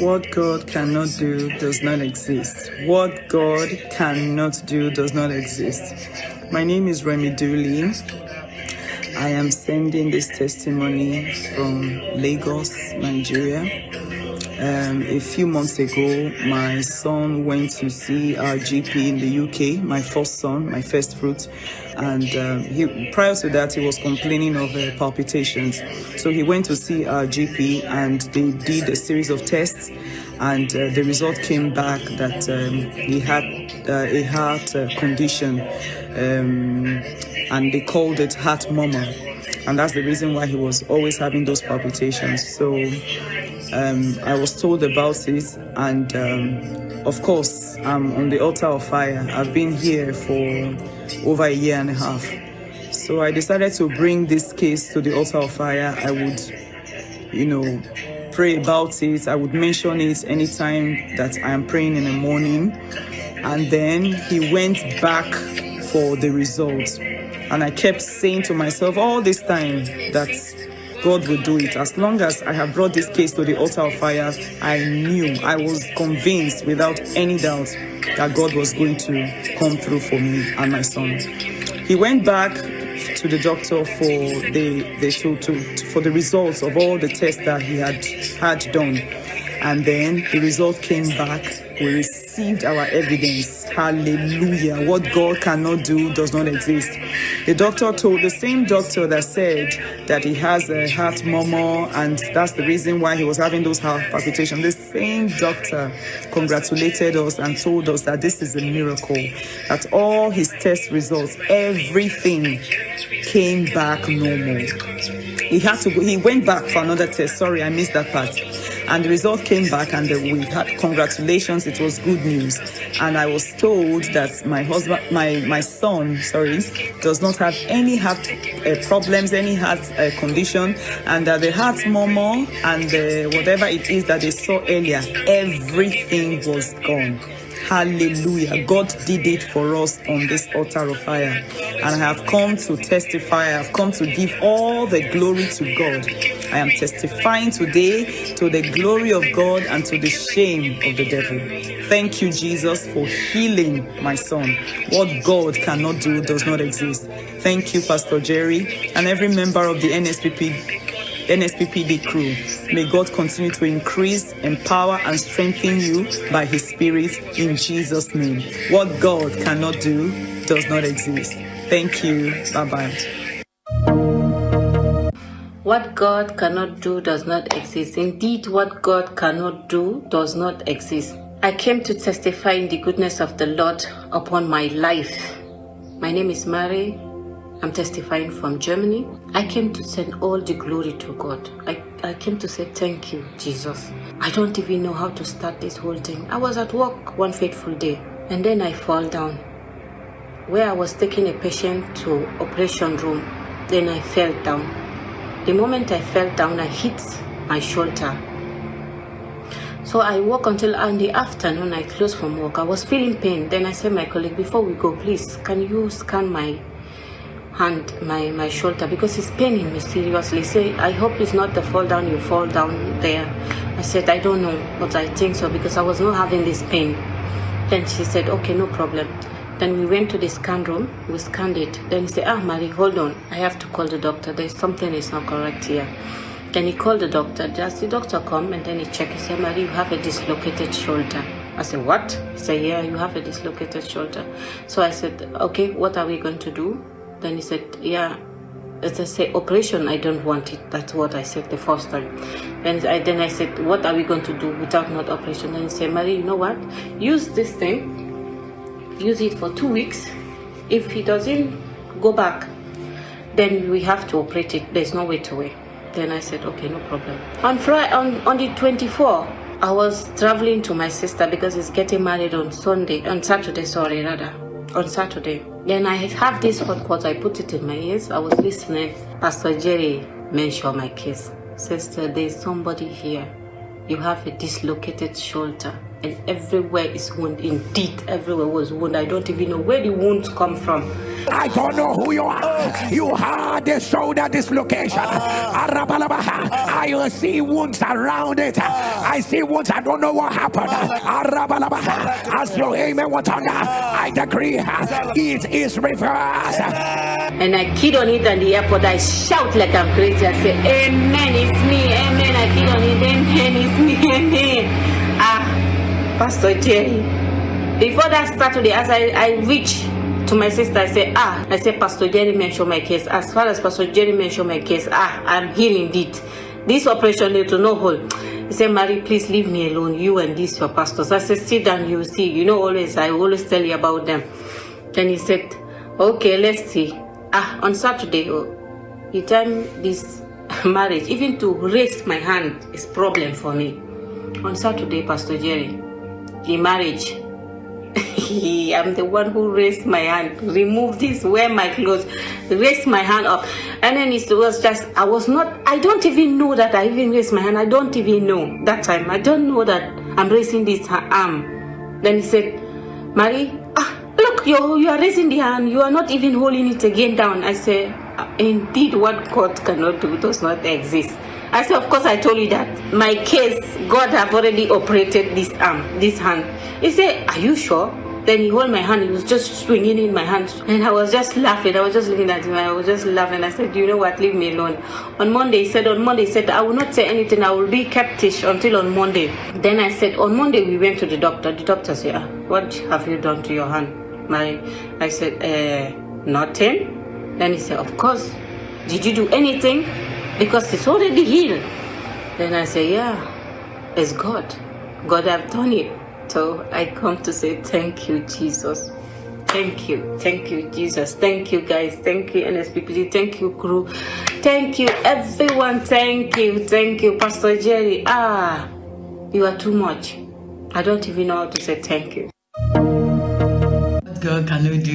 What God cannot do does not exist. What God cannot do does not exist. My name is Remy Dooley. I am sending this testimony from Lagos, Nigeria. A few months ago, my son went to see our GP in the UK, my first son, my first fruit. And prior to that, he was complaining of palpitations. So he went to see our GP and they did a series of tests. And the result came back that he had a heart condition. And they called it heart murmur. And that's the reason why he was always having those palpitations. So I was told about it, and of course, I'm on the altar of fire. I've been here for over a year and a half. So I decided to bring this case to the altar of fire. I would, pray about it. I would mention it anytime that I am praying in the morning. And then he went back for the results. And I kept saying to myself all this time that God will do it. As long as I have brought this case to the altar of fire, I was convinced without any doubt that God was going to come through for me and my son. He went back to the doctor for the results of all the tests that he had done. And then the result came back. We received our evidence. Hallelujah. What God cannot do does not exist. The same doctor that said that he has a heart murmur and that's the reason why he was having those heart palpitations. The same doctor congratulated us and told us that this is a miracle, that all his test results, everything came back normal. He went back for another test. Sorry, I missed that part. And the result came back and we had congratulations. It was good news. And I was told that my son, does not have any heart problems, any heart condition, and that the heart murmur and whatever it is that they saw earlier, everything was gone. Hallelujah. God did it for us on this altar of fire. And I have come to testify. I have come to give all the glory to God. I am testifying today to the glory of God and to the shame of the devil. Thank you, Jesus, for healing my son. What God cannot do does not exist. Thank you, Pastor Jerry, and every member of the NSPPD crew. May God continue to increase, empower, and strengthen you by His Spirit in Jesus' name. What God cannot do does not exist. Thank you. Bye-bye. What God cannot do does not exist. Indeed, what God cannot do does not exist. I came to testify in the goodness of the Lord upon my life. My name is Mary. I'm testifying from Germany. I came to send all the glory to God. I came to say thank you, Jesus. I don't even know how to start this whole thing. I was at work one fateful day and then I fall down. Where I was taking a patient to operation room, then I fell down. The moment I fell down, I hit my shoulder. So I woke until in the afternoon, I closed from work. I was feeling pain. Then I said to my colleague, before we go, please, can you scan my hand, my shoulder, because it's paining me seriously. Say, I hope it's not the fall down, you fall down there. I said, I don't know, but I think so, because I was not having this pain. Then she said, okay, no problem. Then we went to the scan room, we scanned it. Then he said, Marie, hold on, I have to call the doctor. There's something is not correct here. Then he called the doctor. Just the doctor come and then he checked. He said, Marie, you have a dislocated shoulder. I said, what? He said, yeah, you have a dislocated shoulder. So I said, okay, what are we going to do? Then he said, yeah, as I say, operation, I don't want it. That's what I said the first time. Then I said, what are we going to do without not operation? Then he said, Marie, you know what? Use this thing. Use it for 2 weeks. If he doesn't go back, then we have to operate it. There's no way to wait. Then I said, okay, no problem. On the 24th, I was traveling to my sister because he's getting married on Saturday. On Saturday. Then I have this hot pot. I put it in my ears. I was listening. Pastor Jerry mentioned my case. Sister, there's somebody here you have a dislocated shoulder. And everywhere is wound. Indeed, everywhere was wound. I don't even know where the wounds come from. I don't know who you are. You had the shoulder dislocation. I see wounds around it. I see wounds. I don't know what happened. As your amen went on, I decree it is reversed. And I kid on it at the airport. I shout like I'm crazy. I say, amen, it's me. Amen. I kid on it. Amen, it's me. Amen. Pastor Jerry. Before that Saturday, as I reach to my sister, I say, Pastor Jerry mentioned my case. As far as Pastor Jerry mentioned my case, I'm healed indeed. This operation need to no hold. He said, Mary, please leave me alone. You and these your pastors. I said, sit down, you see. You know, I always tell you about them. Then he said, okay, let's see. On Saturday, the time this marriage, even to raise my hand is problem for me. On Saturday, Pastor Jerry, the marriage, I'm the one who raised my hand, remove this, wear my clothes, raise my hand up. And then it was just, I don't even know that I even raised my hand. I don't even know that time. I don't know that I'm raising this arm. Then he said, Mary, look, you are raising the hand. You are not even holding it again down. I say, indeed, what God cannot do does not exist. I said, of course, I told you that. My case, God have already operated this arm, this hand. He said, are you sure? Then he held my hand. He was just swinging in my hand. And I was just laughing. I was just looking at him. I was just laughing. I said, you know what? Leave me alone. On Monday, he said, I will not say anything. I will be captish until on Monday. Then I said, on Monday, we went to the doctor. The doctor said, what have you done to your hand? I said, nothing. Then he said, of course. Did you do anything? Because it's already healed. Then I say, yeah, it's God. God have done it. So I come to say, thank you, Jesus. Thank you. Thank you, Jesus. Thank you, guys. Thank you, NSPPD. Thank you, crew. Thank you, everyone. Thank you. Thank you, Pastor Jerry. You are too much. I don't even know how to say thank you. What God cannot do